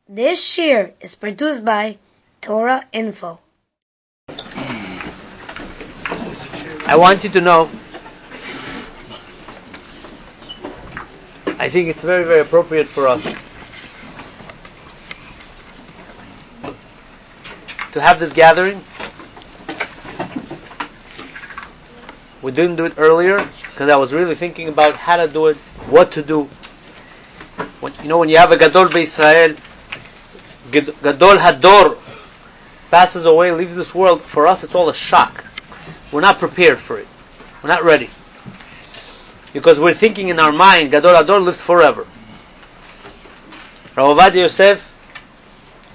This shir is produced by Torah Info. I want you to know, I think it's very, very appropriate for us to have this gathering. We didn't do it earlier because I was really thinking about how to do it, what to do. When you have a Gadol B'Yisrael, Gadol Hador passes away, leaves this world, for us it's all a shock. We're not prepared for it. We're not ready. Because we're thinking in our mind, Gadol Hador lives forever. Rav Ovadia Yosef,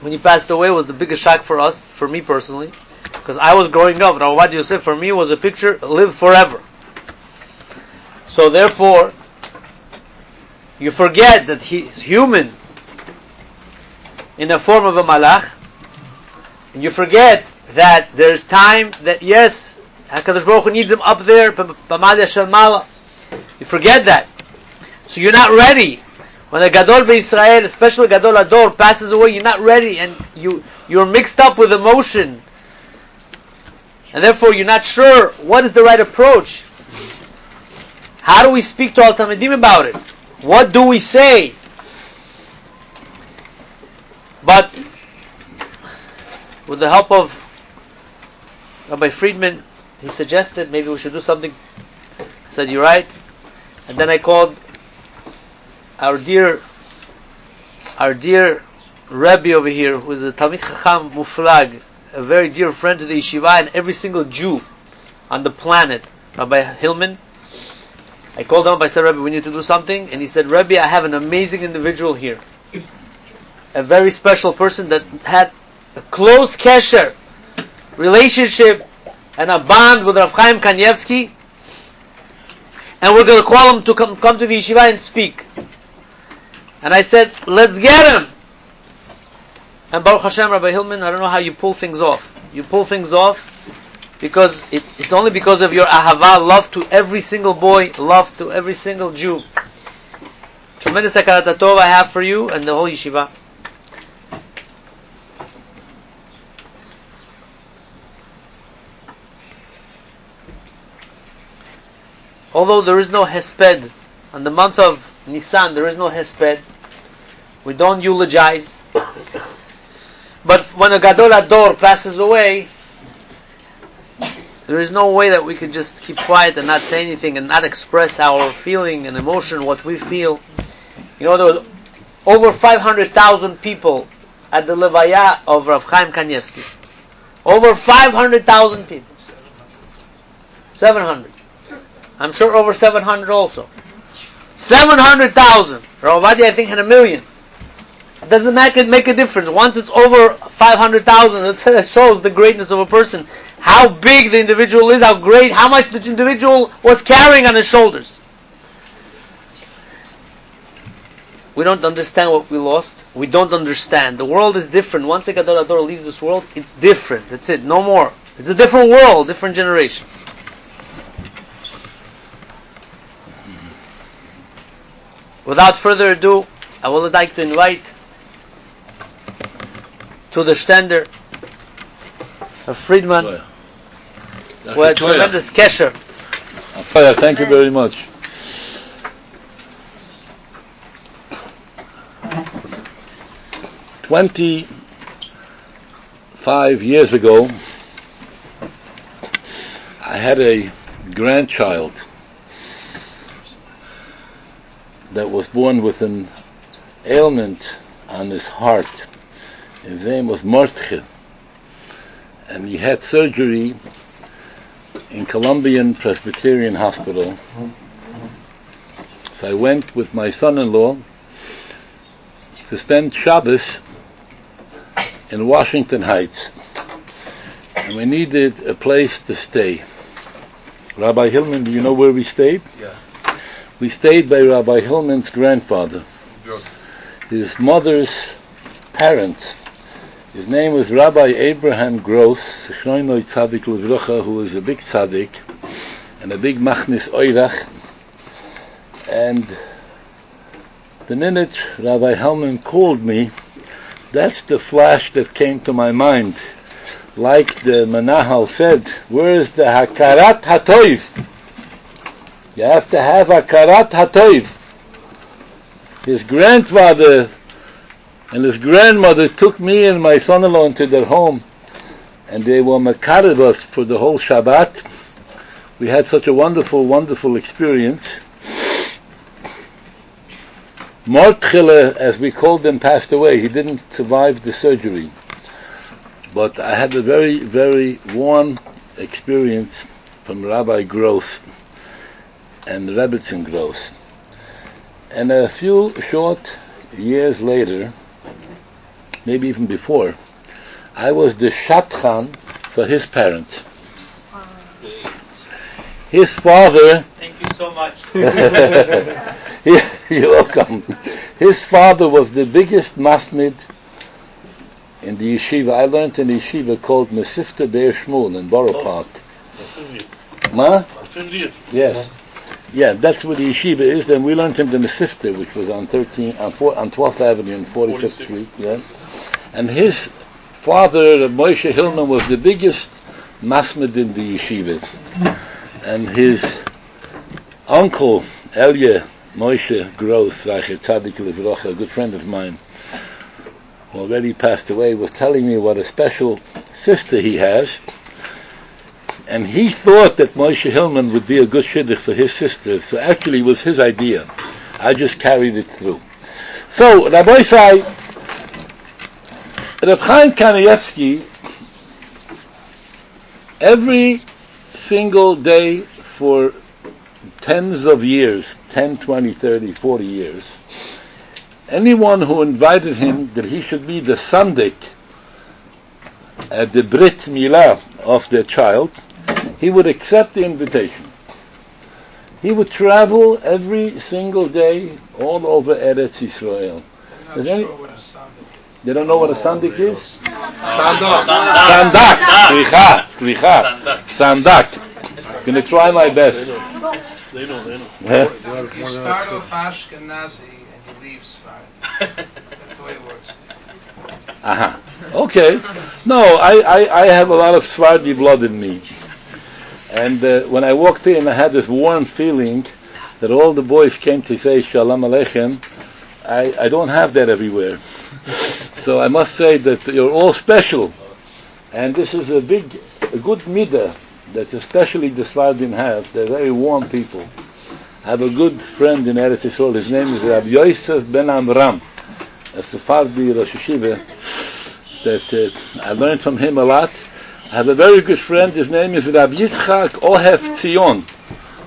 when he passed away, was the biggest shock for us, for me personally. Because I was growing up, Rav Ovadia Yosef for me was a picture, live forever. So therefore, you forget that he's human in the form of a malach, and you forget that there's time that yes, HaKadosh Baruch Hu needs him up there, b'madya shel mala. You forget that. So you're not ready. When a Gadol B'Yisrael, especially Gadol Hador, passes away, you're not ready, and you're mixed up with emotion. And therefore you're not sure what is the right approach. How do we speak to Al Talmidim about it? What do we say? But with the help of Rabbi Friedman, he suggested maybe we should do something. I said, you're right. And then I called our dear Rebbe over here, who is a Talmid Chacham Muflag, a very dear friend to the yeshiva and every single Jew on the planet, Rabbi Hillman. I called him up, I said, Rebbe, we need to do something. And he said, Rebbe, I have an amazing individual here. A very special person that had a close kesher, relationship, and a bond with Rav Chaim Kanievsky. And we're going to call him to come to the yeshiva and speak. And I said, let's get him. And Baruch Hashem, Rabbi Hillman, I don't know how you pull things off. You pull things off because it's only because of your ahava, love to every single boy, love to every single Jew. Tremendous hakarat tov I have for you and the whole yeshiva. Although there is no Hesped, on the month of Nisan there is no Hesped, we don't eulogize. But when a Gadol Hador passes away, there is no way that we can just keep quiet and not say anything and not express our feeling and emotion, what we feel. There were over 500,000 people at the Levaya of Rav Chaim Kanievsky. Over 500,000 people. 700. I'm sure over 700 also. 700,000. Rav Ovadia, I think, had 1 million. It doesn't make a difference. Once it's over 500,000, it shows the greatness of a person. How big the individual is, how great, how much the individual was carrying on his shoulders. We don't understand what we lost. We don't understand. The world is different. Once a Gadol Hador leaves this world, it's different. That's it. No more. It's a different world, different generation. Without further ado, I would like to invite to the stender of Friedman, who had tremendous kesher. Thank you very much. "25 years ago, I had a grandchild that was born with an ailment on his heart. His name was Mordche, and he had surgery in Columbian Presbyterian Hospital. So I went with my son-in-law to spend Shabbos in Washington Heights, and we needed a place to stay. Rabbi Hillman, do you know where we stayed? Yeah. We stayed by Rabbi Hillman's grandfather. His mother's parents. His name was Rabbi Abraham Gross, who was a big tzaddik and a big machnis oirach. And the minute Rabbi Hillman called me That's the flash that came to my mind. Like the Manahal said, where is the Hakarat HaToiv? You have to have Hakarat HaToiv. His grandfather and his grandmother took me and my son-in-law into their home, and they were makarev us for the whole Shabbat. We had such a wonderful, wonderful experience. Mortchile, as we called him, passed away. He didn't survive the surgery. But I had a very, very warm experience from Rabbi Gross and Rebbetzin Gross. And a few short years later, maybe even before, I was the Shatchan for his parents. His father... Thank you so much. You're welcome. His father was the biggest masmid in the yeshiva. I learned in the yeshiva called Mesifta Be'er Shmuel in Borough Park. Ma? Yes. Yeah, that's where the yeshiva is. Then we learned in the Mesifta, which was on 12th Avenue and 45th Street. Yeah. And his father, Moshe Hillman, was the biggest masmid in the yeshiva. And his uncle, Elia Moshe Gross, a good friend of mine, who already passed away, was telling me what a special sister he has. And he thought that Moshe Hillman would be a good shidduch for his sister. So actually it was his idea. I just carried it through. So, Rabbi Sai, Reb Chaim Kanievsky, every single day for tens of years, 10, 20, 30, 40 years, anyone who invited him that he should be the sandik at the Brit Milah of their child, he would accept the invitation. He would travel every single day all over Eretz Yisrael. They don't know what a sandik is? Sandak. Sandak. I'm going to try my best. They know. You start off Ashkenazi and you leave Sfarad. That's the way it works. Okay. No, I have a lot of Sephardi blood in me. And when I walked in, I had this warm feeling that all the boys came to say Shalom Aleichem. I don't have that everywhere. So I must say that you're all special. And this is a good midah that especially the Sephardim have. They're very warm people. I have a good friend in Eretz Yisrael. His name is Rabbi Yosef Ben Amram, a Sephardi Rosh Yeshiva, that I learned from him a lot. I have a very good friend. His name is Rabbi Yitzchak Ohev Tzion,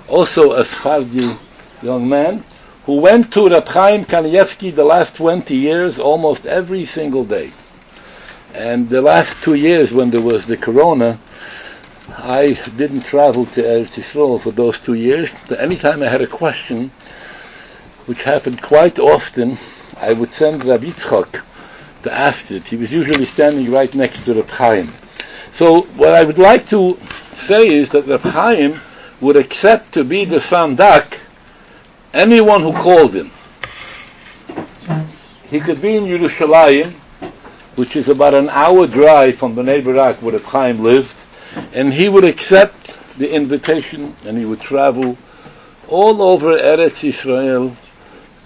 also a Sephardi young man, who went to Reb Chaim Kanievsky the last 20 years, almost every single day. And the last 2 years, when there was the corona, I didn't travel to Eretz Yisrael for those 2 years. So anytime I had a question, which happened quite often, I would send Rabbi Yitzchak to ask it. He was usually standing right next to Reb Chaim. So what I would like to say is that Reb Chaim would accept to be the sandak anyone who called him. He could be in Yerushalayim, which is about an hour drive from Bnei Brak where Reb Chaim lived, and he would accept the invitation and he would travel all over Eretz Yisrael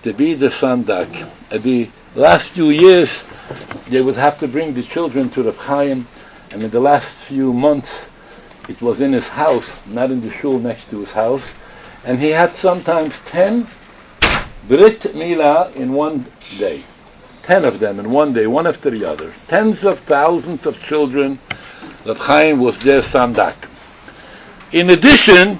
to be the sandak. At the last few years, they would have to bring the children to Reb Chaim, and in the last few months, it was in his house, not in the shul next to his house, and he had sometimes 10 Brit Milah in one day. 10 of them in one day, one after the other. Tens of thousands of children. Reb Chaim was their sandak. In addition,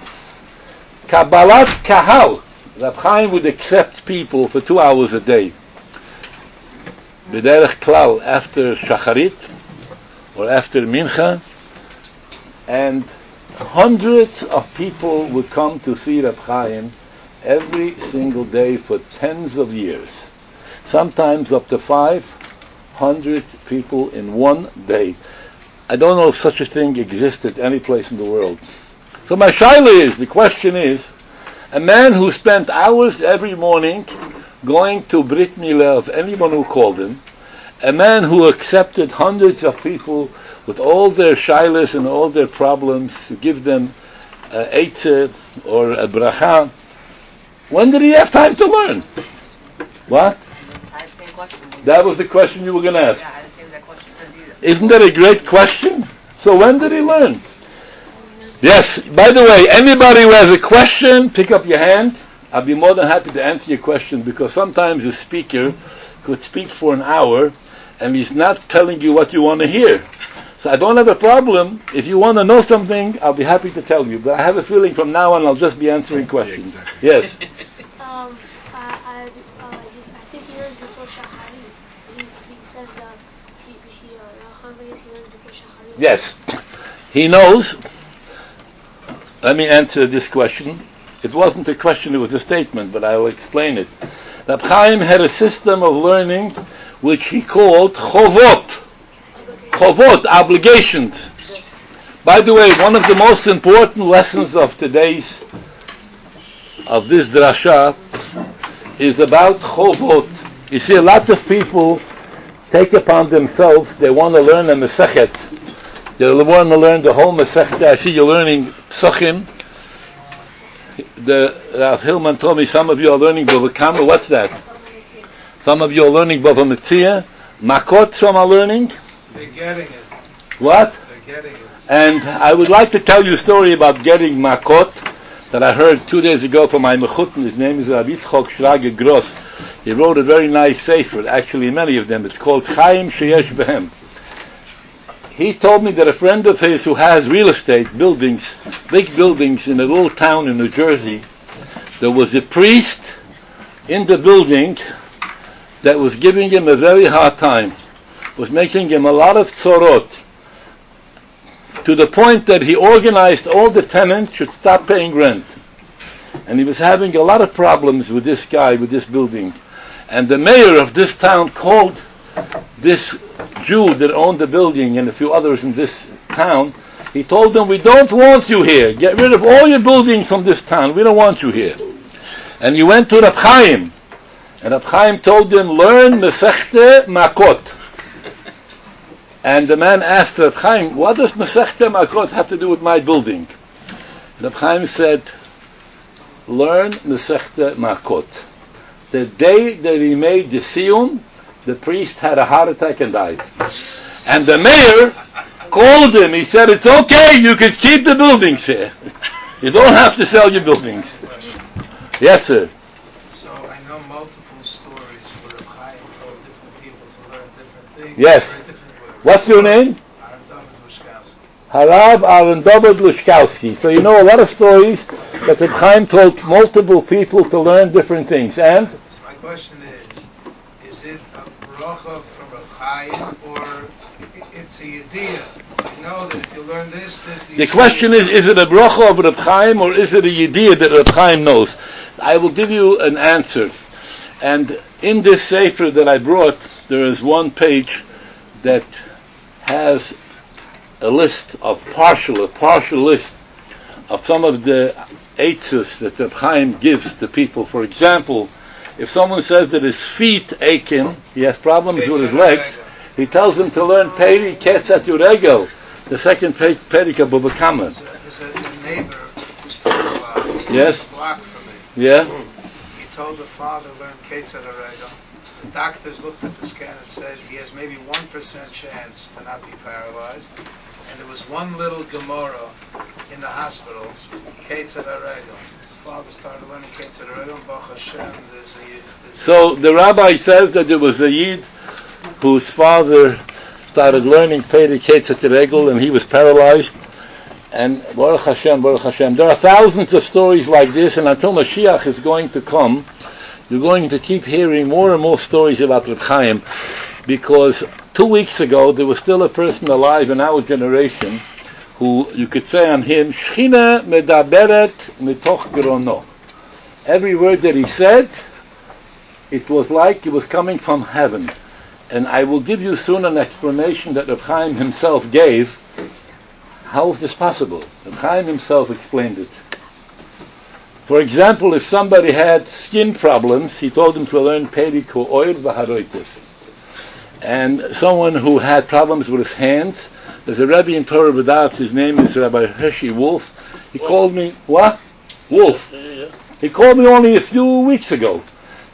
Kabbalat Kahal. Reb Chaim would accept people for 2 hours a day. B'derech klal, after Shacharit, or after Mincha, and hundreds of people would come to see Reb Chaim every single day for tens of years. Sometimes up to 500 people in one day. I don't know if such a thing existed any place in the world. So my shaila is, the question is, a man who spent hours every morning going to Brit Milah of anyone who called him, a man who accepted hundreds of people with all their shilas and all their problems, to give them a eitzah or a bracha. When did he have time to learn? What? I had the same question. That was the question you were going to ask. Yeah, I had the same question. Isn't that a great question? So when did he learn? Yes, by the way, anybody who has a question, pick up your hand. I'll be more than happy to answer your question, because sometimes a speaker could speak for an hour and he's not telling you what you want to hear. So I don't have a problem. If you want to know something, I'll be happy to tell you. But I have a feeling from now on I'll just be answering questions. Yeah, exactly. Yes. I think years before Shahari, he says he learned before Shahari. Yes. He knows. Let me answer this question. It wasn't a question, it was a statement, but I will explain it. Rab Chaim had a system of learning which he called chovot. Chovot, obligations. By the way, one of the most important lessons of this drasha is about chovot. You see, a lot of people take upon themselves, they want to learn a mesechet. They want to learn the whole mesechet. I see you're learning psachim. Rav Hillman told me some of you are learning Bava Kama. What's that? Some of you are learning Bava Metzia. Makot, some are learning. They're getting it. What? They're getting it. And I would like to tell you a story about getting Makot that I heard 2 days ago from my Mechutin. His name is Rav Yitzchok Shrage Gross. He wrote a very nice sefer, actually many of them. It's called Chaim Sheyesh Behem. He told me that a friend of his who has real estate, buildings, big buildings in a little town in New Jersey, there was a priest in the building that was giving him a very hard time, was making him a lot of tzorot, to the point that he organized all the tenants should stop paying rent. And he was having a lot of problems with this guy, with this building. And the mayor of this town called this Jew that owned the building and a few others in this town. He told them, we don't want you here. Get rid of all your buildings from this town. We don't want you here. And he went to Rab Chaim. And Rab Chaim told him, learn Mesechte Makot. And the man asked Rab Chaim, what does Mesechte Makot have to do with my building? Rab Chaim said, learn Mesechte Makot. The day that he made the siyum, the priest had a heart attack and died. And the mayor called him. He said, it's okay, you can keep the buildings here. You don't have to sell your buildings. Yes, sir. So I know multiple stories where Chaim told different people to learn different things. Yes. What's your name? Harav Arendobed Lushkowski. So you know a lot of stories that the Chaim told multiple people to learn different things. And? My question is it a bracha from a Chaim or it's a yediyah? You know that if you learn this... The question is it a bracha of Reb Chaim or is it a yediyah that Reb Chaim knows? I will give you an answer. And in this sefer that I brought, there is one page that has a list of partial list of some of the eitzes that Reb Chaim gives to people. For example, if someone says that his feet aching, he has problems with his legs, he tells him to learn Peri Ketzat Yurego, the second Perika Bava Kama. There's a neighbor who's paralyzed. Yes. Blocked from me. Yeah. He told the father learn Ketzat Yurego. The doctors looked at the scan and said he has maybe 1% chance to not be paralyzed. And there was one little Gemara in the hospital, Ketzat Yurego. Father started learning Ketzat Yurego, and Baruch Hashem, So the rabbi says that there was a Yid whose father started learning Peri Ketzat Yurego and he was paralyzed. And Baruch Hashem, there are thousands of stories like this, and until Mashiach is going to come, you're going to keep hearing more and more stories about Reb Chaim, because 2 weeks ago there was still a person alive in our generation who you could say on him, Shchina medaberet mitoch grono. Every word that he said, it was like it was coming from heaven. And I will give you soon an explanation that Reb Chaim himself gave. How is this possible? Reb Chaim himself explained it. For example, if somebody had skin problems, he told him to learn Peri Ko'oir V'Haroitis. and someone who had problems with his hands. There's a Rebbe in Torah B'Dat, his name is Rabbi Hershey Wolf. He called me, what? Wolf. He called me only a few weeks ago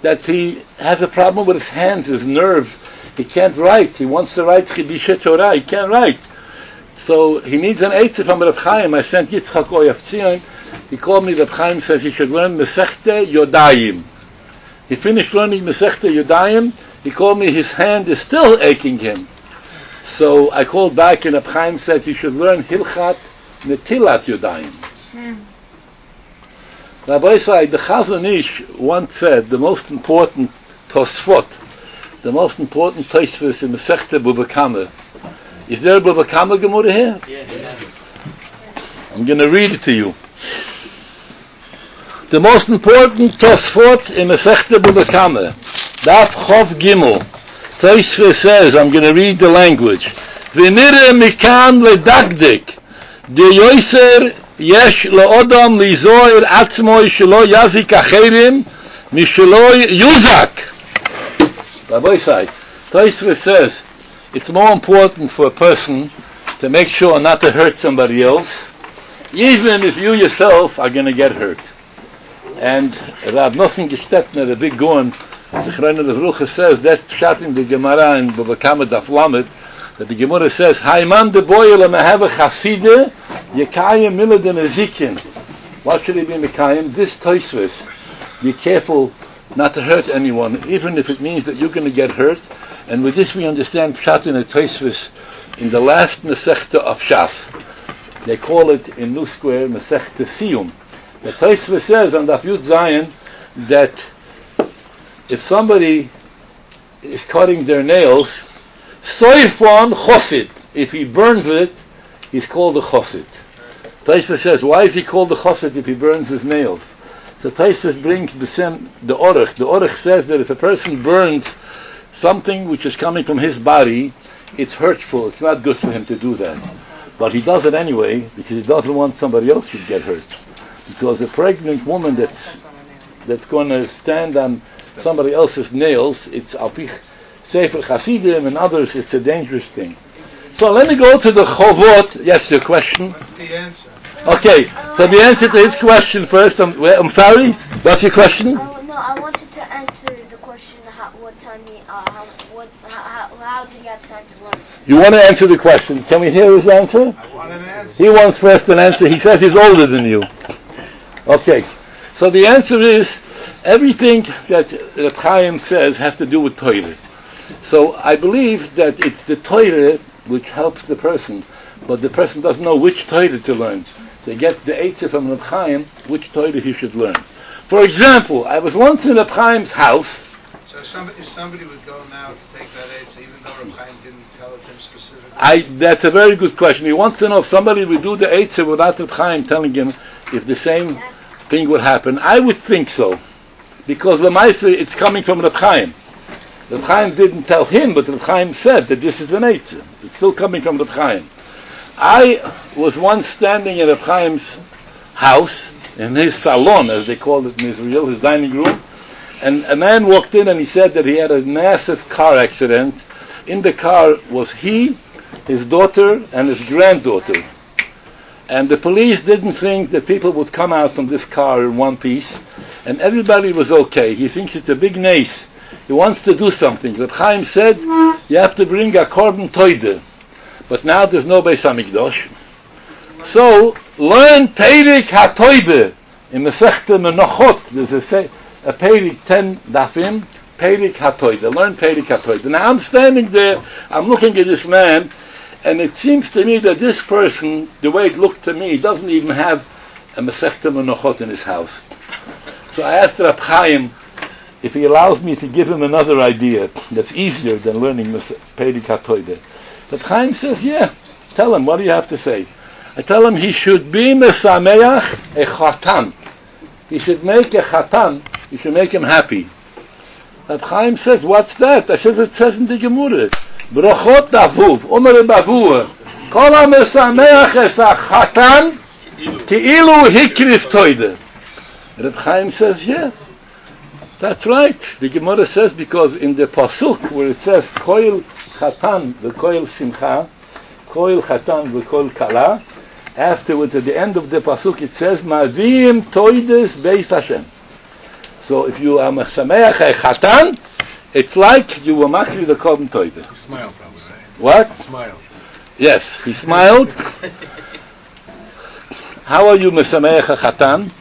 that he has a problem with his hands, his nerve. He can't write. He wants to write Chidushay Torah. He can't write. So he needs an eitzah from Reb Chaim. I sent Yitzchak Oyaf Tzion. He called me. Reb Chaim says he should learn Masechta Yodayim. He finished learning Masechta Yodayim. He called me. His hand is still aching him. So I called back, and Reb Chaim said he should learn Hilchat Netilat Yodayim. Rabbi Isai, the Chazon Ish once said the most important Tosfot, the most important Tosfos in Masechta Bava Kama. Is there a Bava Kama Gemara here? Yeah. I'm going to read it to you. The most important Tosfot in Masechta Bava Kama, Daf Chov Gimel. Tosfos says, I'm going to read the language. V'nire mikan ledagdik, de yoiser yesh laodam lizoir atzmoi shelo yazik acherim mishelo yuzak. Rabbi Isai, Tosfos says, it's more important for a person to make sure not to hurt somebody else, even if you yourself are going to get hurt. And Rav Nosson Gestetner, the big Gaon, Zechreinu Levrucha, says that's pshat in the Gemara in Bava Kama Daf Lamed, that the Gemara says, Haiman de boyle mehava chaside yekayim milad nezikin. What should he be mekayim? This Tosfos. Be careful not to hurt anyone, even if it means that you're going to get hurt. And with this we understand pshat in the Tosfos in the last Masechta of Shas. They call it in New Square Masechta Siyum. The Tosfos says on Daf Yud Zayin that if somebody is cutting their nails, soifon chosid, if he burns it, he's called a chosid. Tosfos says, why is he called a chosid if he burns his nails? So Tosfos brings the orach. The orach says that if a person burns something which is coming from his body, it's hurtful. It's not good for him to do that. But he does it anyway because he doesn't want somebody else to get hurt. Because a pregnant woman that's going to stand on somebody else's nails, it's alpich sefer chasidim and others, it's a dangerous thing. So let me go to the chovot. Yes, your question? What's the answer? Okay, so the answer to his question first. I'm sorry. What's your question? No, I wanted to answer the question. How did he have time to learn? You want to answer the question? Can we hear his answer? I want an answer. He wants first an answer. He says he's older than you. Okay, so the answer is everything that Reb Chaim says has to do with Torah. So I believe that it's the Torah which helps the person, but the person doesn't know which Torah to learn. They get the eitzah from Reb Chaim which Torah he should learn. For example, I was once in Reb Chaim's house. So if somebody would go now to take that eitzah, even though Reb Chaim didn't tell it to him specifically? That's a very good question. He wants to know if somebody would do the eitzah without Reb Chaim telling him if the same thing would happen. I would think so, because Lamaisa, it's coming from Reb Chaim. Reb Chaim didn't tell him, but Reb Chaim said that this is an eitzah. It's still coming from Reb Chaim. I was once standing in Reb Chaim's house, in his salon, as they called it in Israel, his dining room, and a man walked in and he said that he had a massive car accident. In the car was he, his daughter, and his granddaughter. And the police didn't think that people would come out from this car in one piece, and everybody was okay. He thinks it's a big nace. He wants to do something. Reb Chaim said, you have to bring a korban toide. But now there's no Beis HaMikdash. So, learn Peirik HaToide. In Masechta Menachot, there's a Peirik 10 dafim, Peirik HaToide. Learn Peirik HaToide. Now I'm standing there, I'm looking at this man, and it seems to me that this person, the way it looked to me, doesn't even have a Masechta Menachot in his house. So I asked Reb Chaim if he allows me to give him another idea that's easier than learning Peirik HaToide. Reb Chaim says, yeah, tell him, what do you have to say? I tell him he should be mesameach a chatan. He should make a chatan, he should make him happy. Reb Chaim says, what's that? I says, it says in the Gemara, Brochot davuv, Omer bavua, Kol ha-mesameach es ha-chatan, Ki'ilu hikrif toide. Reb Chaim says, yeah. That's right. The Gemara says, because in the pasuk where it says koil chatan v'koil simcha, koil chatan v'koil kala, afterwards at the end of the pasuk it says ma'avim toides beis Hashem. So if you are mesameach a chatan, it's like you were makri the korban toides. He smiled probably, right? What? He smiled. Yes, he smiled. How are you mesameach a chatan?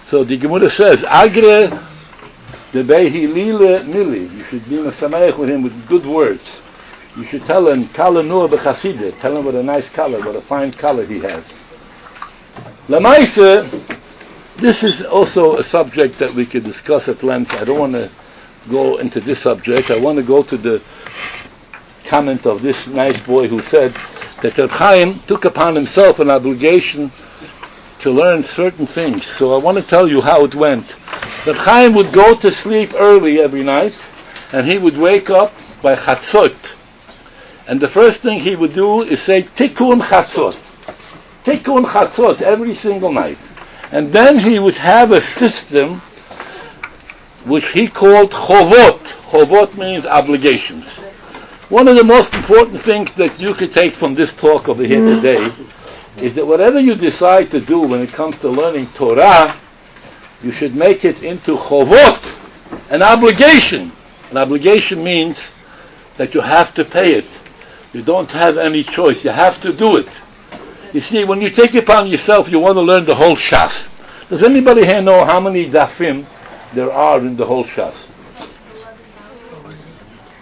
So the Gemara says agre the behi lile mili. You should be mesameach with him with good words. You should tell him kala nur b'chaside. Tell him what a nice color, what a fine color he has. Lamaisa, this is also a subject that we could discuss at length. I don't want to go into this subject. I want to go to the comment of this nice boy who said that Reb Chaim took upon himself an obligation to learn certain things. So I want to tell you how it went. Reb Chaim would go to sleep early every night, and he would wake up by chatzot. And the first thing he would do is say Tikkun Chatzot. Tikkun Chatzot every single night. And then he would have a system which he called Chovot. Chovot means obligations. One of the most important things that you could take from this talk over here today is that whatever you decide to do when it comes to learning Torah, you should make it into Chovot, an obligation. An obligation means that you have to pay it. You don't have any choice. You have to do it. You see, when you take it upon yourself, you want to learn the whole Shas. Does anybody here know how many dafim there are in the whole Shas?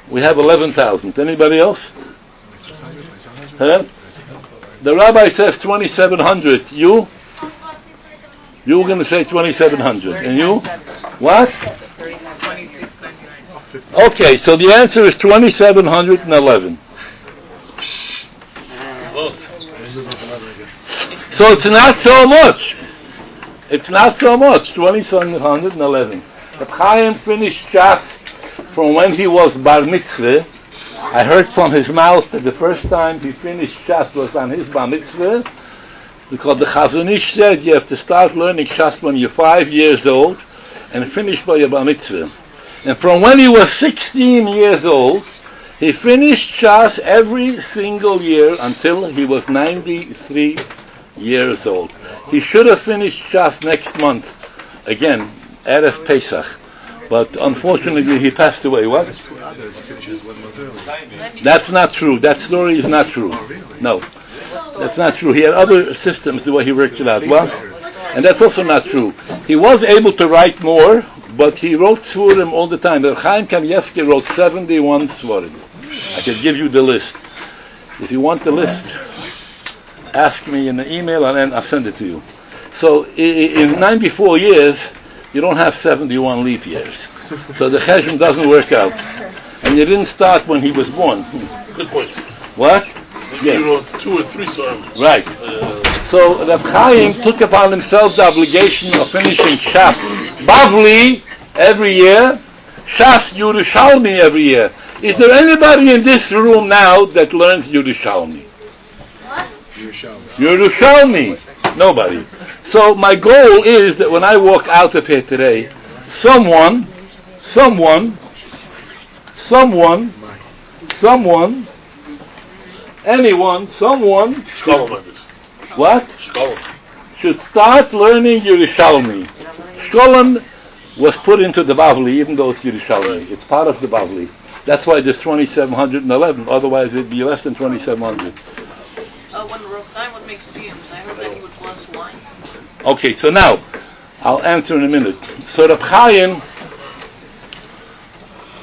We have 11,000. Anybody else? Huh? The rabbi says 2,700. You? You were going to say 2,700. And you? What? 26.99. Okay, so the answer is 2,711. So it's not so much. It's not so much. 2,711. Reb Chaim finished Shas from when he was bar mitzvah. I heard from his mouth that the first time he finished Shas was on his bar mitzvah, because the Chazon Ish said you have to start learning Shas when you're 5 years old and finish by your bar mitzvah. And from when he was 16 years old, he finished Shas every single year until he was 93 years old. He should have finished Shas next month, again, Erev Pesach. But unfortunately he passed away. What? That's not true. That story is not true. No, that's not true. He had other systems the way he worked it out. Well, and that's also not true. He was able to write more, but he wrote Svarim all the time. Chaim Kanievsky wrote 71 Svarim. I could give you the list. If you want the list, ask me in the email and then I'll send it to you. So in 94 years, you don't have 71 leap years. So the cheshbon doesn't work out. And you didn't start when he was born. Good point. What? Maybe you wrote 2 or 3 songs. Right. So Reb Chaim took upon himself the obligation of finishing Shas Bavli every year, Shas Yerushalmi every year. Is there anybody in this room now that learns Yerushalmi? What? Yerushalmi. Nobody. So my goal is that when I walk out of here today, someone, anyone, what? Should start learning Yerushalmi. Shkolem was put into the Bavli, even though it's Yerushalmi. It's part of the Bavli. That's why there's 2,711. Otherwise, it'd be less than 2,700. When Rav Chaim would make siyums, I heard that he would bless wine. Okay, so now I'll answer in a minute. So Reb Chaim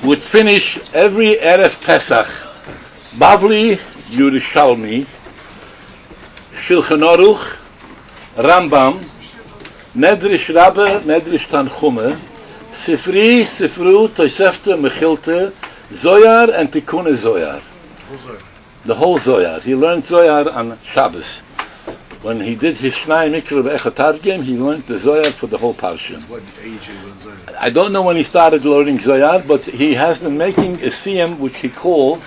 would finish every Erev Pesach Bavli, Yerushalmi, Shulchan Aruch, Rambam, Medrish Rabbe, Medrish Tanchume, Sifri, Sifru, Tosefta, Mechilta, Zoyar, and Tikkun Zoyar. The whole Zoyar. He learned Zoyar on Shabbos. When he did his Shnai Mikra Be'echad Targum, he learned the Zoyar for the whole parsha. What age he learned Zoyar? I don't know when he started learning Zoyar, but he has been making a siyum which he called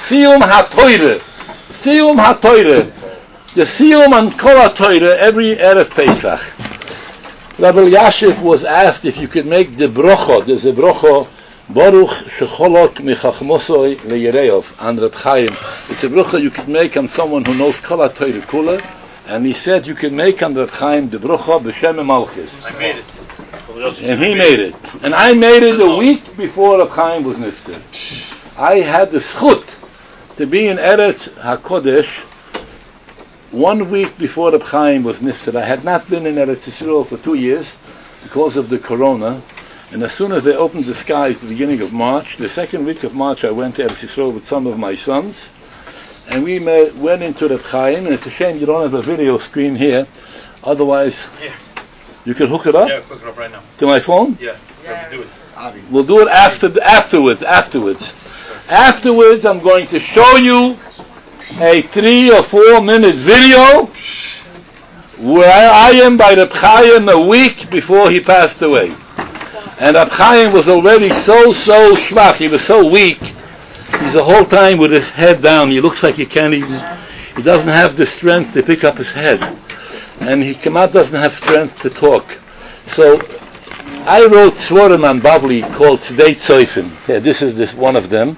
Siyum HaToyre. Siyum HaToyre. The Siyum on Kol HaToyre every Erev Pesach. Rabbi Yashiv was asked if you could make the brocha. There's a brocha, Baruch shecholok michachmosoi leyereov, on Reb Chaim. It's a brocha you could make on someone who knows kol ha-Torah kula, and he said you can make on Reb Chaim the brocha b'shem malchus. I made it. And he made it. And I made it a week before Reb Chaim was nifter. I had the schut to be in Eretz HaKodesh 1 week before Reb Chaim was nifter. I had not been in Eretz Yisrael for 2 years because of the corona. And as soon as they opened the sky at the beginning of March, the second week of March, I went to Eretz Yisrael with some of my sons. And we went into Reb Chaim. And it's a shame you don't have a video screen here. Otherwise, you can hook it up? Yeah, hook it up right now. To my phone? Yeah, do it. We'll do it afterwards. Afterwards, I'm going to show you a 3 or 4 minute video where I am by Reb Chaim a week before he passed away. And Reb Chaim was already so schwach, he was so weak. He's the whole time with his head down. He looks like he doesn't have the strength to pick up his head. And he doesn't have strength to talk. So I wrote Svarim on Bavli called Tzedei Tzoifim. This is one of them.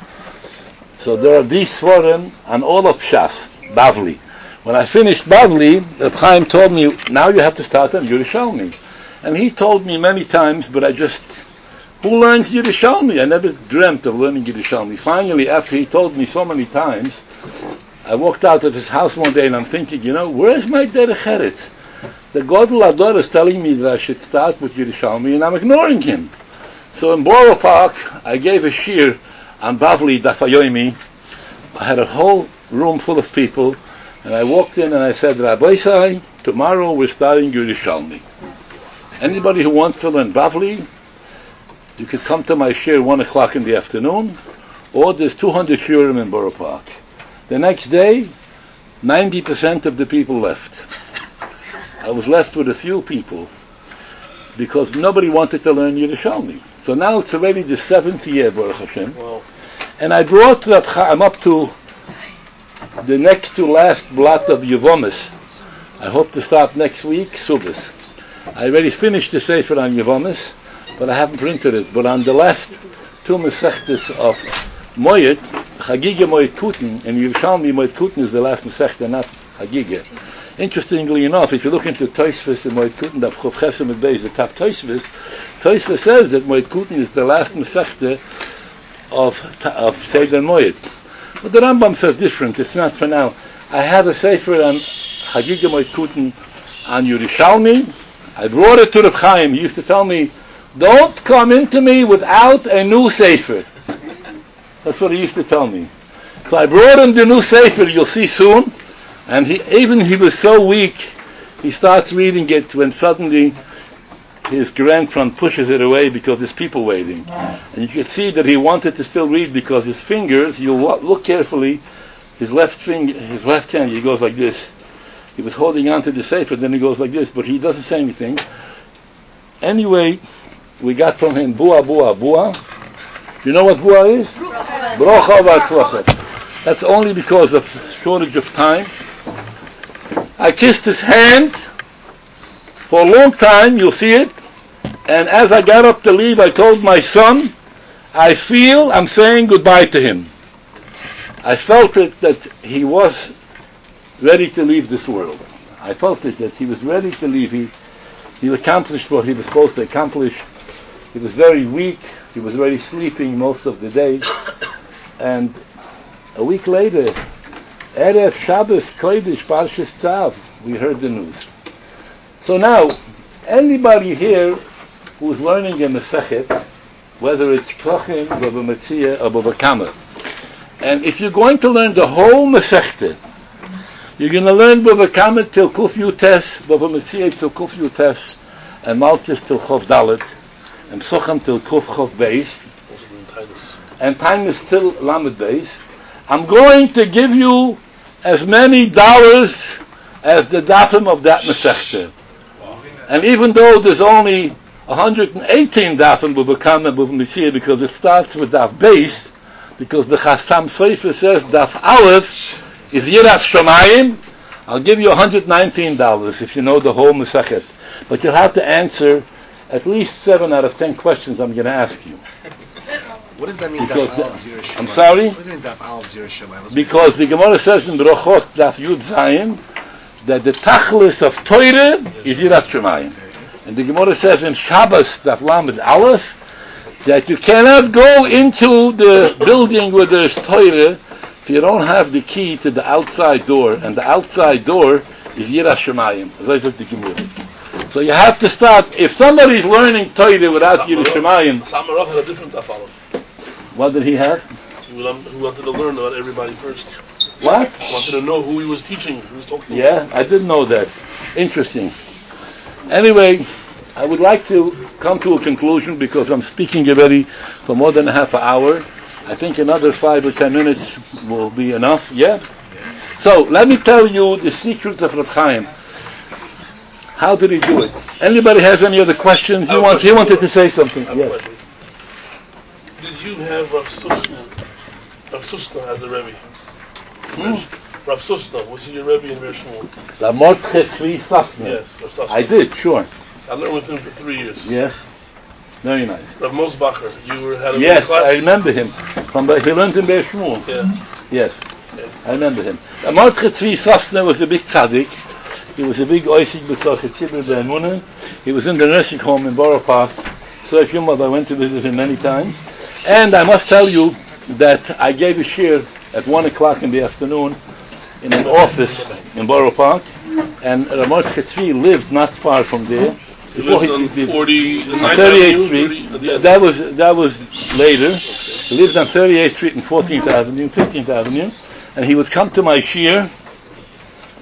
So there are these Svarim on all of Shas, Bavli. When I finished Bavli, Reb Chaim told me, now you have to start on Yerushalmi. And he told me many times, but who learns Yerushalmi? I never dreamt of learning Yerushalmi. Finally, after he told me so many times, I walked out of his house one day and I'm thinking, where's my Derech Eretz? The Godel Ador is telling me that I should start with Yerushalmi and I'm ignoring him. So in Borough Park, I gave a shir on Bavli Dafayomi. I had a whole room full of people and I walked in and I said, Rabbi Sai, tomorrow we're starting Yerushalmi. Anybody who wants to learn Bavli, you could come to my shir 1 o'clock in the afternoon, or there's 200 shirim in Borough Park. The next day, 90% of the people left. I was left with a few people because nobody wanted to learn Yerushalmi. So now it's already the 7th year, Baruch Hashem. Wow. And I brought Reb Chaim up to the next to last blot of Yevomis. I hope to start next week, Subis. I already finished the Sefer on Yevomis, but I haven't printed it. But on the last 2 Masechtas of Moed, Chagiga Moed Kuten, and Yerushalmi Moed Kuten is the last Masechta, not Chagiga. Interestingly enough, if you look into Tosfos and Moed Kuten, the Chav Chesem and Beis, the top Tosfos says that Moed Kuten is the last Masechta of Seder Moed. But the Rambam says different. It's not for now. I have a Sefer on Chagiga Moed Kuten on Yerushalmi. I brought it to Reb Chaim. He used to tell me, don't come into me without a new Sefer. That's what he used to tell me. So I brought him the new Sefer, you'll see soon. And he was so weak, he starts reading it when suddenly his grandson pushes it away because there's people waiting. And you can see that he wanted to still read because his fingers, you look carefully, his left hand, he goes like this. He was holding on to the Sefer, then he goes like this, but he doesn't say anything. Anyway, we got from him Bua. You know what Bua is? Brocha v'atzlacha. That's only because of shortage of time. I kissed his hand for a long time, you'll see it. And as I got up to leave, I told my son, I feel I'm saying goodbye to him. I felt it that he was ready to leave this world. I felt it that he was ready to leave. He accomplished what he was supposed to accomplish. He was very weak. He was already sleeping most of the day. And a week later, Erev Shabbos Kodesh Parshas Tzav, we heard the news. So now, anybody here who's learning a Masechet, whether it's Klachim, Bava Metzia, or Bava Kama, and if you're going to learn the whole Masechet, you're going to learn Bava Kama till Kuf Yutes, Bava Metzia till Kuf Yutes, and Malchus till Chof Dalet, and Psocham till Kuf Chof Beis, and Tainus till Lamed Beis. I'm going to give you as many dollars as the datum of that Masechta. And even though there's only 118 datum Bava Kama and Bava Metzia, because it starts with Daf Beis, because the Chasam Sofer says Daf Aleph is Yiras Shamayim, I'll give you $119 if you know the whole Masechet. but you'll have to answer at least 7 out of 10 questions I'm going to ask you. What does that mean? Because Daf Aleph Zira Shemayim? I'm sorry? What does it mean Daf Aleph Zira Shemayim? Because the Gemara says in Brachot Daf Yud Zayin that the tachlis of Torah is Yirat Shemayim. And the Gemara says in Shabbos Daf Lamed Aleph that you cannot go into the building where there's Torah if you don't have the key to the outside door, and the outside door is Yirat Shemayim. As I said, the Gemara. So you have to start. If somebody's learning Torah without Yirat Shemayim, Samarov had a different Daf Aleph. what did he have? He wanted to learn about everybody first. What? He wanted to know who he was teaching, who he was talking Yeah, I didn't know that. Interesting. Anyway, I would like to come to a conclusion because I'm speaking already for more than a half an hour. I think another 5 or 10 minutes will be enough. Yeah? So, let me tell you the secret of Reb Chaim. How did he do it? Anybody has any other questions? He wanted to say something. Yes. Did you have Rav Susna as a Rebbe? Rav Susna, was he your Rebbe in Ber Shmuel? La Mordche Tzvi Safna. Yes, Rav Susna. I did, sure. I learned with him for 3 years. Yes. Very nice. Rav Mosbacher, you had a Yes, class? I remember him. He learned in Ber Shmuel. Yeah. Yes, I remember him. Mordche Tzvi Safna was a big tzaddik. He was a big oisik b'tzach tzibur be'emunah. He was in the nursing home in Borough Park. So if you I went to visit him many times. And I must tell you that I gave a shir at 1 o'clock in the afternoon in an office in Borough Park, and Ramot Tzvi lived not far from there. He lived on 38th Street. That was later. He lived on 38th Street and 14th Avenue, 15th Avenue, and he would come to my shir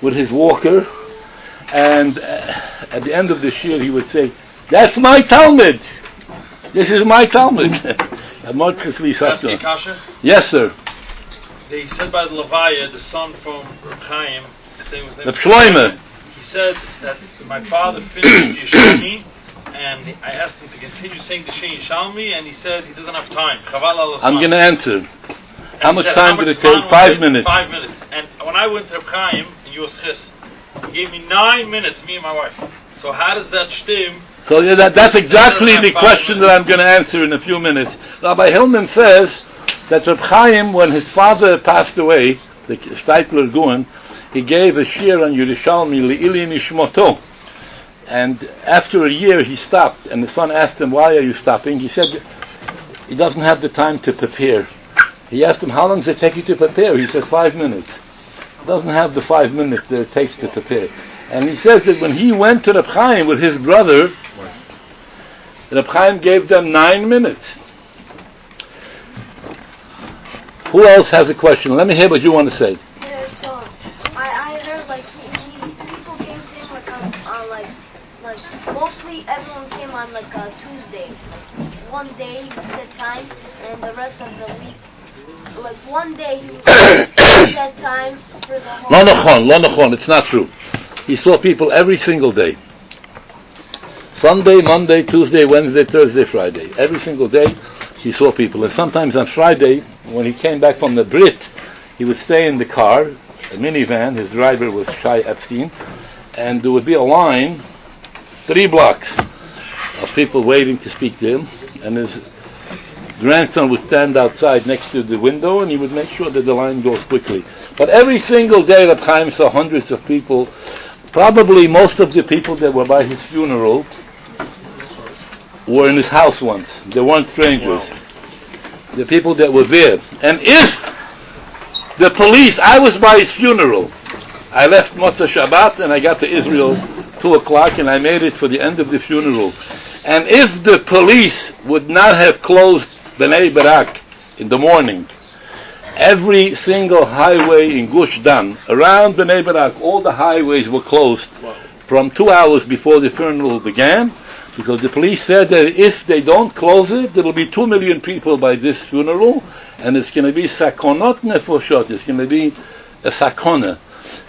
with his walker, and at the end of the shir he would say, "That's my Talmud. This is my Talmud." Yes, sir. They said by the Levaya, the son from Reb Chaim, The Shloime. he said that my father finished Yishalmi, and I asked him to continue saying the Shem Yishalmi, and he said he doesn't have time. I'm going to answer. How much said, time did it take? 5 minutes. 5 minutes. And when I went to Reb Chaim in Yosches, he gave me 9 minutes, me and my wife. So how does that stem? So yeah, that's exactly the question that I'm going to answer in a few minutes. Rabbi Hillman says that Reb Chaim, when his father passed away, the Steipler Guin, he gave a shir on Yerushalmi, Le'ili Mishmoto. And after a year he stopped, and the son asked him, "Why are you stopping?" He said he doesn't have the time to prepare. He asked him, "How long does it take you to prepare?" He said, 5 minutes. He doesn't have the 5 minutes that it takes to prepare. And he says that when he went to Reb Chaim with his brother, Reb Chaim gave them 9 minutes. Who else has a question? Let me hear what you want to say. Yeah, so I heard like people came to him like mostly everyone came on like Tuesday. One day he set time, and the rest of the week, like one day he set time for the whole. Lo nachon, it's not true. He saw people every single day. Sunday, Monday, Tuesday, Wednesday, Thursday, Friday. Every single day he saw people. And sometimes on Friday, when he came back from the Brit, he would stay in the car, a minivan. His driver was Shai Epstein. And there would be a line, 3 blocks, of people waiting to speak to him. And his grandson would stand outside next to the window, and he would make sure that the line goes quickly. But every single day, Reb Chaim saw hundreds of people. Probably most of the people that were by his funeral were in his house once. They weren't strangers. Wow. The people that were there. And if the police, I was by his funeral. I left Motzei Shabbat and I got to Israel 2 o'clock, and I made it for the end of the funeral. And if the police would not have closed Bnei Barak in the morning, every single highway in Gush Dan, around Bnei Barak, all the highways were closed from 2 hours before the funeral began, because the police said that if they don't close it, there will be 2 million people by this funeral, and it's going to be sakonot nefoshot, it's going to be a sakona.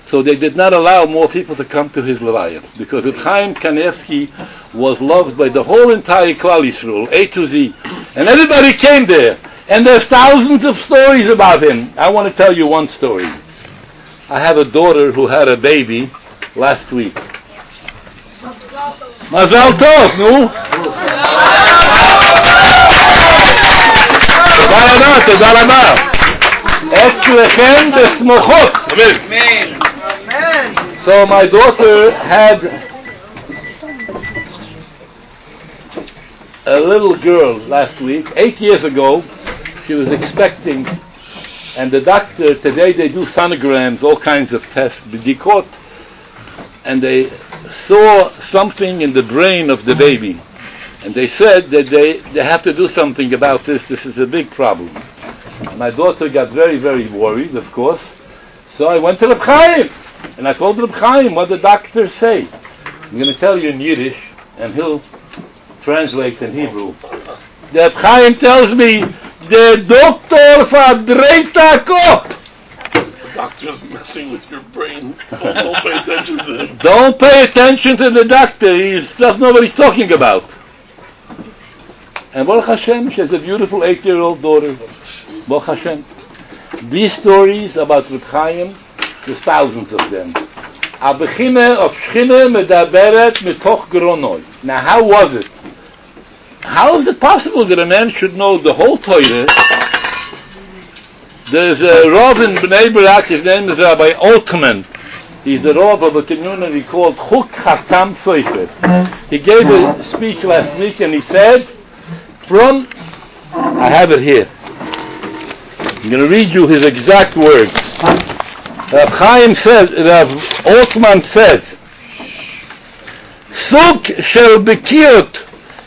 So they did not allow more people to come to his levaya, because Chaim Kanievsky was loved by the whole entire Klal Yisrael, A to Z, and everybody came there. And there's thousands of stories about him. I want to tell you one story. I have a daughter who had a baby last week. Mazal tov, nu. תודה רבה. אצלכם בסמוכות. Amen. So my daughter had a little girl last week, 8 years ago. She was expecting, and the doctor, today they do sonograms, all kinds of tests, bidikot, and they saw something in the brain of the baby. And they said that they have to do something about this. This is a big problem. My daughter got very, very worried, of course. So I went to Reb Chaim. And I told Reb Chaim what the doctor say. I'm going to tell you in Yiddish, and he'll translate in Hebrew. The Reb Chaim tells me, the doctor verdreht the kop. The doctor's messing with your brain. Don't pay attention to him. Don't pay attention to the doctor. He doesn't know what he's talking about. And Baruch Hashem, she has a beautiful 8-year-old daughter. Baruch Hashem. These stories about Reb Chaim, there's thousands of them. Abechine of Shchine medaberet mitoch gronoi. Now, how was it? How is it possible that a man should know the whole Torah? There's a Rav in Bnei Brak, his name is Rabbi Altman. He's the Rav of a community called Chuk Chatam Soifer. He gave a speech last week and he said, I have it here. I'm going to read you his exact words. Rav Chaim said, Rav Altman said, Suk shel bekiot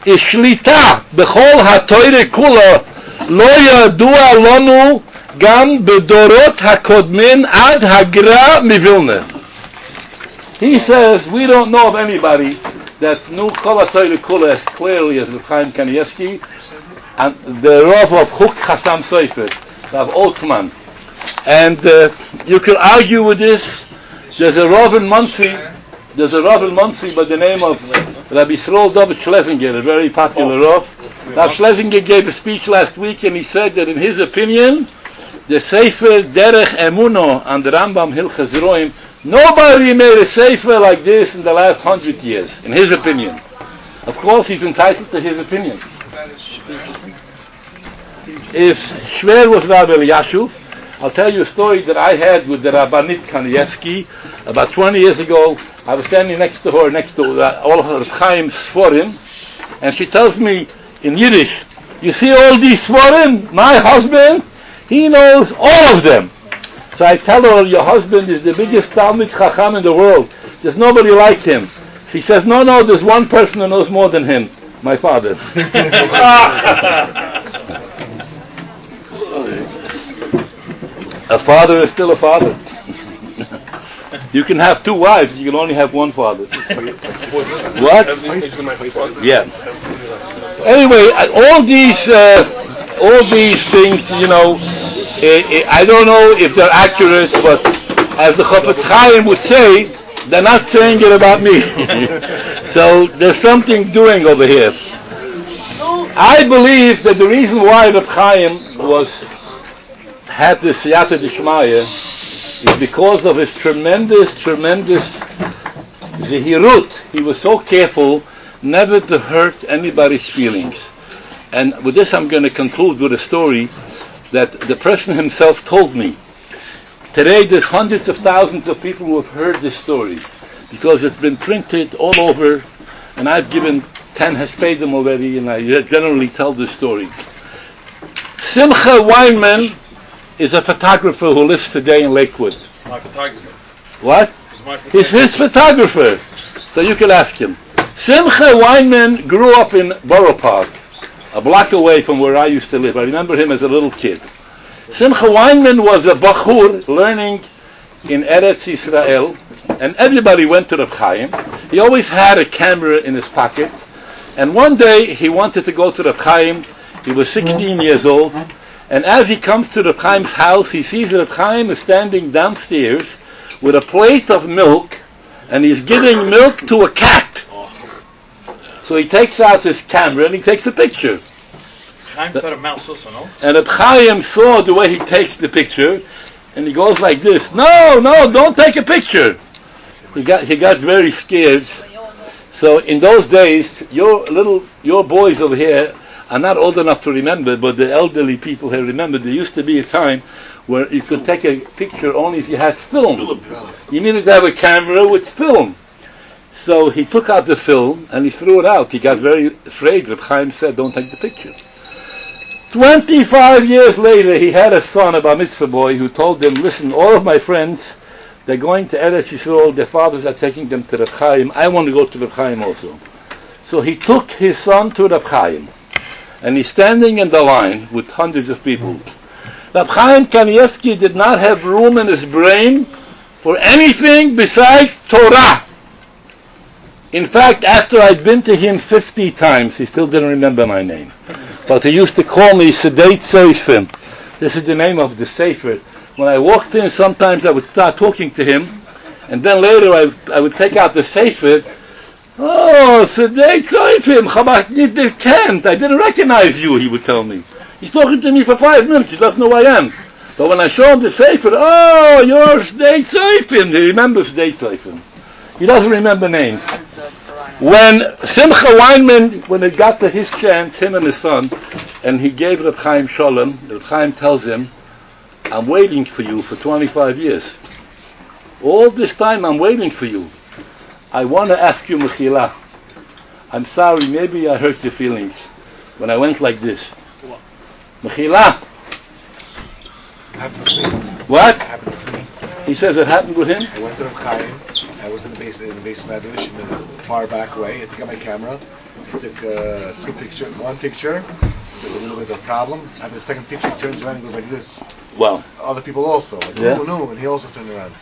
ishlita bechol hatoire kula lo yadua lanu gam bedorot hakodmin ad hagra mivilna. He says, we don't know of anybody that knew kol hatoire kula as clearly as Rav Chaim Kanievsky, and the Rav of Chuk Chatam Soifer, Rav Altman. And you can argue with this. There's a Rav in Muncie by the name of Rabbi Yisrael David Schlesinger, a very popular Rav. Rav Schlesinger gave a speech last week and he said that in his opinion, the Sefer Derech Emuno and the Rambam Hilchas Roim, nobody made a Sefer like this in the last 100 years, in his opinion. Of course, he's entitled to his opinion. If Shmuel was Rabbi Yashuv, I'll tell you a story that I had with the Rabbanit Kanievsky about 20 years ago. I was standing next to her, next to all of her Chaim Sforim, and she tells me in Yiddish, you see all these Sforim? My husband, he knows all of them. So I tell her, your husband is the biggest Talmid Chacham in the world. There's nobody like him. She says, no, there's one person who knows more than him, my father. A father is still a father. You can have two wives, you can only have one father. What? Yeah. Anyway, all these things, I don't know if they're accurate, but as the Chofetz Chaim would say, they're not saying it about me. So there's something doing over here. I believe that the reason why Reb Chaim had the Siyata D'Shmaya is because of his tremendous Zehirut. He was so careful never to hurt anybody's feelings. And with this I'm going to conclude with a story that the person himself told me. Today there's hundreds of thousands of people who have heard this story because it's been printed all over, and I've given 10 Hespedim already, and I generally tell this story. Simcha Weinman is a photographer who lives today in Lakewood. My photographer. What? He's his photographer. So you can ask him. Simcha Weinman grew up in Borough Park, a block away from where I used to live. I remember him as a little kid. Simcha Weinman was a bachur learning in Eretz Yisrael, and everybody went to Reb Chaim. He always had a camera in his pocket, and one day he wanted to go to Reb Chaim. He was 16 years old, and as he comes to Reb Chaim's house, he sees Reb Chaim is standing downstairs with a plate of milk, and he's giving milk to a cat. So he takes out his camera and he takes a picture. And Reb Chaim saw the way he takes the picture, and he goes like this, no, don't take a picture. He got very scared. So So in those days, your boys over here are not old enough to remember, but the elderly people here remember. There used to be a time where you could take a picture only if you had film. You needed to have a camera with film. So he took out the film and he threw it out. He got very afraid. Reb Chaim said, don't take the picture. 25 years later, he had a son, a bar mitzvah boy, who told him, listen, all of my friends, they're going to Eretz Yisrael, their fathers are taking them to Reb Chaim. I want to go to Reb Chaim also. So he took his son to Reb Chaim. And he's standing in the line with hundreds of people. Reb Chaim Kanievsky did not have room in his brain for anything besides Torah. In fact, after I'd been to him 50 times, he still didn't remember my name. But he used to call me Sedei Tzofim. This is the name of the Sefer. When I walked in, sometimes I would start talking to him, and then later I would take out the Sefer. Oh, Sedei Tzofim, Chabad Nidder Kent. I didn't recognize you, he would tell me. He's talking to me for 5 minutes, he doesn't know who I am. But when I show him the Sefer, oh, you're Sedei Tzofim. He remembers Sedei Tzofim. He doesn't remember names. When Simcha Weinman, when it got to his chance, him and his son, and he gave Reb Chaim Shalom, Reb Chaim tells him, I'm waiting for you for 25 years. All this time I'm waiting for you. I want to ask you Mechila. I'm sorry, maybe I hurt your feelings when I went like this. Mechila. Happened to me. What? Happened to me. He says it happened with him? I went to Reb Chaim. I was in the base Medrash, in the far back way. I took out my camera. I took one picture with a little bit of a problem. After the second picture, he turns around and goes like this. Wow. Other people also, like no, and he also turned around.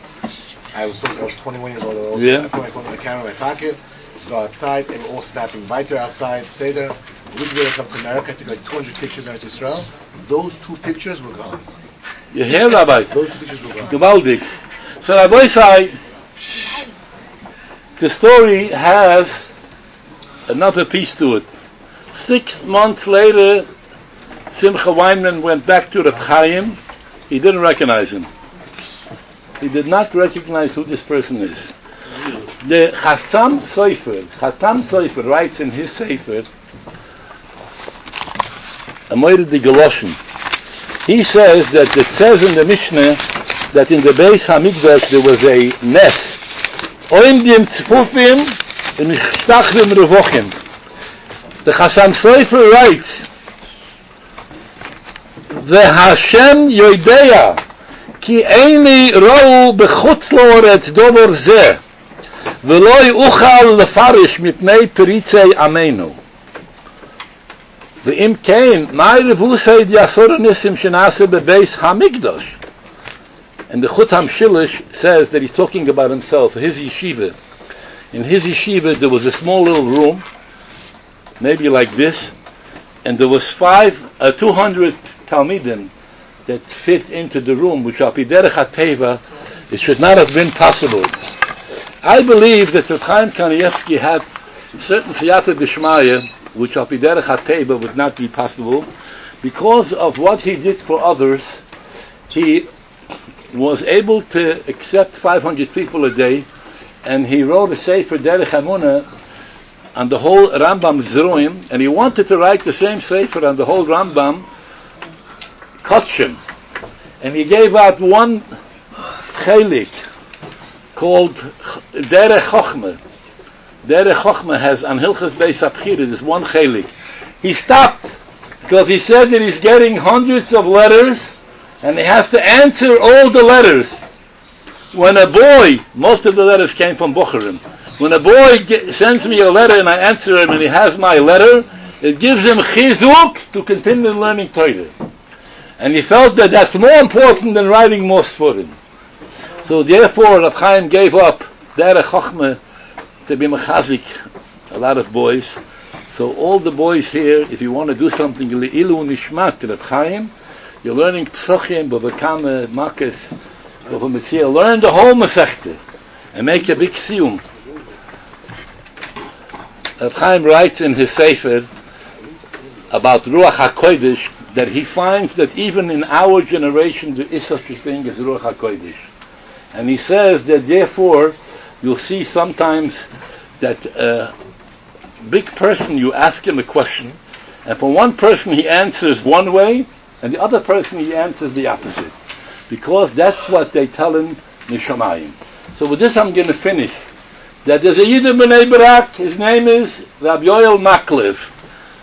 I was 21 years old. I put my camera in my pocket, go outside, and we're all snapping weiter outside, Seder. A week later, I come to America. I took like 200 pictures in Israel. Those 2 pictures were gone. You hear, Rabbi? Those 2 pictures were gone. Gewaldig. So Rabbi say, the story has another piece to it. 6 months later, Simcha Weinman went back to Reb Chaim. He didn't recognize him. He did not recognize who this person is. The Chatam Sofer writes in his Sefer, Amoyed the Galoshin. He says that it says in the Mishnah that in the Beis HaMikdash there was a nest. Oimdim Tzfufim and Mishtachlim Revochim. The Chatam Sofer writes, the Hashem Yodeya ki eini rau bechutz la'oretz dover zeh v'lo yuchal lefarish mipnei peritzei amenu ve'im kein mai revusei diasor nisim shenase bebeis hamikdash. And the Chutam Shilish says that he's talking about himself, his yeshiva. In his yeshiva there was a small little room, maybe like this, and there was 200 Talmidim that fit into the room, which al pi derech hateva, it should not have been possible. I believe that Reb Chaim Kanievsky had certain siyata d'shmaya, which al pi derech hateva would not be possible, because of what he did for others. He was able to accept 500 people a day, and he wrote a sefer derech Emunah on the whole Rambam Zruim, and he wanted to write the same sefer on the whole Rambam Kotchim, and he gave out one chelik called Derech Chochmah. Derech Chochmah has on Hilchas Beis Abchira, there's one chelik. He stopped because he said that he's getting hundreds of letters and he has to answer all the letters. When a boy, most of the letters came from Bochurim, when a boy sends me a letter and I answer him and he has my letter, it gives him chizuk to continue learning Torah. And he felt that that's more important than writing more sforim. So therefore, Reb Chaim gave up Derech Chochmah to be mechazik a lot of boys. So all the boys here, if you want to do something leilu nishmat Reb Chaim, you're learning psochim, bavakame, makes, bavametzia. Learn the whole masechta and make a big siyum. Reb Chaim writes in his sefer about Ruach HaKodesh that he finds that even in our generation there is such a thing as Ruach HaKodesh. And he says that therefore you'll see sometimes that big person, you ask him a question, and for one person he answers one way, and the other person he answers the opposite. Because that's what they tell him in Shamayim. So with this I'm going to finish. That there's a Yid in Bnei Brak, his name is Rabbi Yoel Maklev.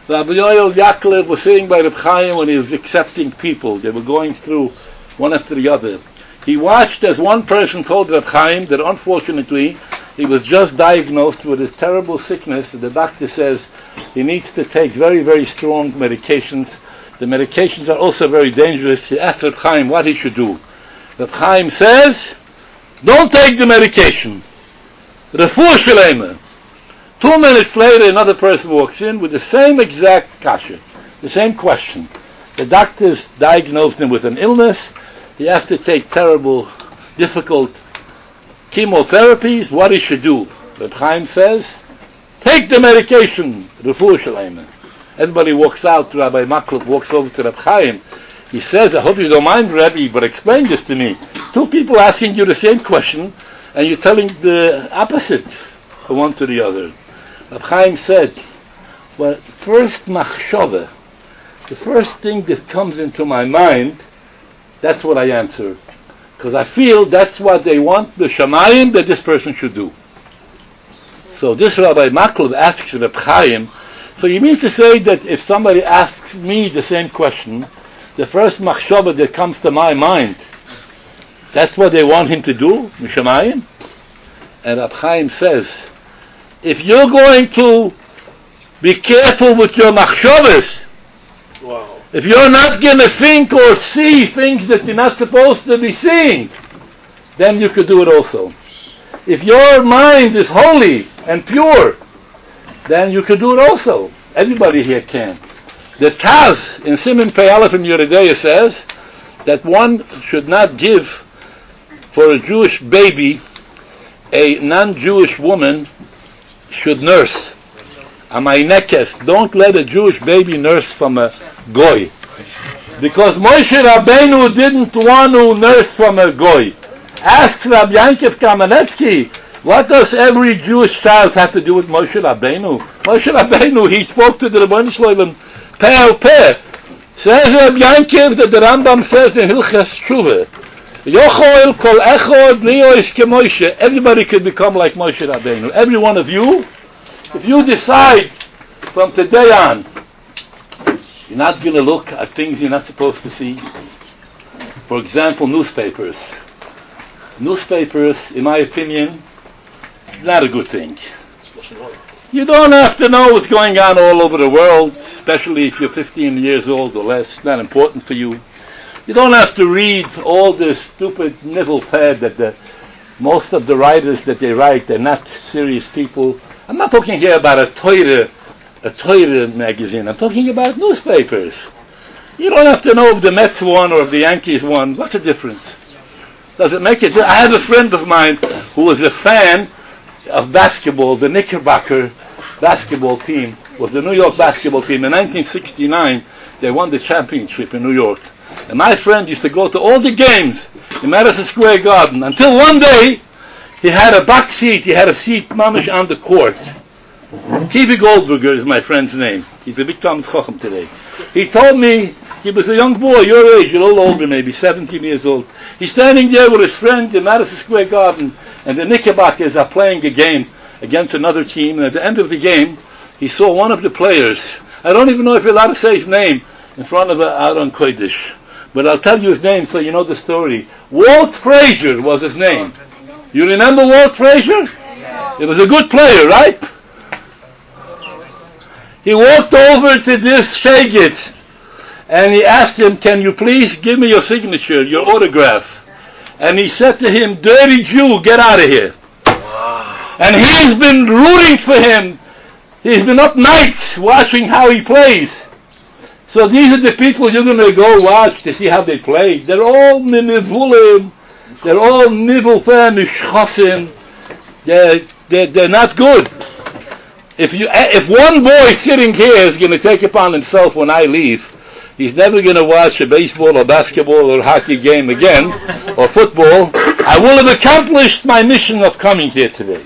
Rabbi Yoel Yaklev was sitting by Reb Chaim when he was accepting people. They were going through one after the other. He watched as one person told Reb Chaim that unfortunately he was just diagnosed with a terrible sickness that the doctor says he needs to take very, very strong medications. The medications are also very dangerous. He asked Reb Chaim what he should do. Reb Chaim says, don't take the medication. Refuah Shalema. 2 minutes later, another person walks in with the same exact kasha, the same question. The doctors diagnosed him with an illness. He has to take terrible, difficult chemotherapies. What he should do? Reb Chaim says, take the medication. Refuah Shalema. Everybody walks out. Rabbi Maklev walks over to Reb Chaim. He says, I hope you don't mind, Rebbe, but explain this to me. 2 people asking you the same question, and you're telling the opposite from one to the other. Reb Chaim said, well, first machshava, the first thing that comes into my mind, that's what I answer. Because I feel that's what they want, the Shamayim, that this person should do. So this Rabbi Maklev asks Reb Chaim, so you mean to say that if somebody asks me the same question, the first machshava that comes to my mind, that's what they want him to do, Mishamayim? And Reb Chaim says, if you're going to be careful with your machshavas, Wow. if you're not going to think or see things that you're not supposed to be seeing, then you could do it also. If your mind is holy and pure, then you could do it also. Everybody here can. The Taz in Siman Pei Aleph in Yeridea says that one should not give for a Jewish baby a non-Jewish woman should nurse. Amaynekes, don't let a Jewish baby nurse from a goy. Because Moshe Rabbeinu didn't want to nurse from a goy. Ask Rabbi Kanievsky, what does every Jewish child have to do with Moshe Rabbeinu? Moshe Rabbeinu, he spoke to the Rebbeinu Shloim peh peh. Says Rabbi Yankiv that the Rambam says in Hilchas Tshuva, Yochol kol echod liyois ke Moshe. Everybody could become like Moshe Rabbeinu. Every one of you, if you decide from today on, you're not going to look at things you're not supposed to see. For example, newspapers. Newspapers, in my opinion, not a good thing. You don't have to know what's going on all over the world, especially if you're 15 years old or less. It's not important for you. You don't have to read all this stupid nibble pad that most of the writers that they write, they're not serious people. I'm not talking here about a Torah magazine. I'm talking about newspapers. You don't have to know if the Mets won or if the Yankees won. What's the difference? Does it make it? I have a friend of mine who was a fan of basketball. The Knickerbocker basketball team was the New York basketball team. In 1969, they won the championship in New York. And my friend used to go to all the games in Madison Square Garden until one day he had a box seat. He had a seat mamish on the court. Kivi Goldberger is my friend's name. He's a big Talmid Chacham today. He told me he was a young boy, your age, a little older, maybe 17 years old. He's standing there with his friend in Madison Square Garden, and the Knickerbockers are playing a game against another team. And at the end of the game, he saw one of the players. I don't even know if you're allowed to say his name in front of Aaron Kodesh, but I'll tell you his name so you know the story. Walt Frazier was his name. You remember Walt Frazier? He was a good player, right? He walked over to this Shagitz and he asked him, can you please give me your signature, your autograph? And he said to him, dirty Jew, get out of here. Wow. And he's been rooting for him. He's been up nights watching how he plays. So these are the people you're going to go watch to see how they play. They're all nivulim. They're all nivulfeh mishchasim. They're not good. If one boy sitting here is going to take upon himself when I leave, he's never going to watch a baseball or basketball or hockey game again, or football, I will have accomplished my mission of coming here today.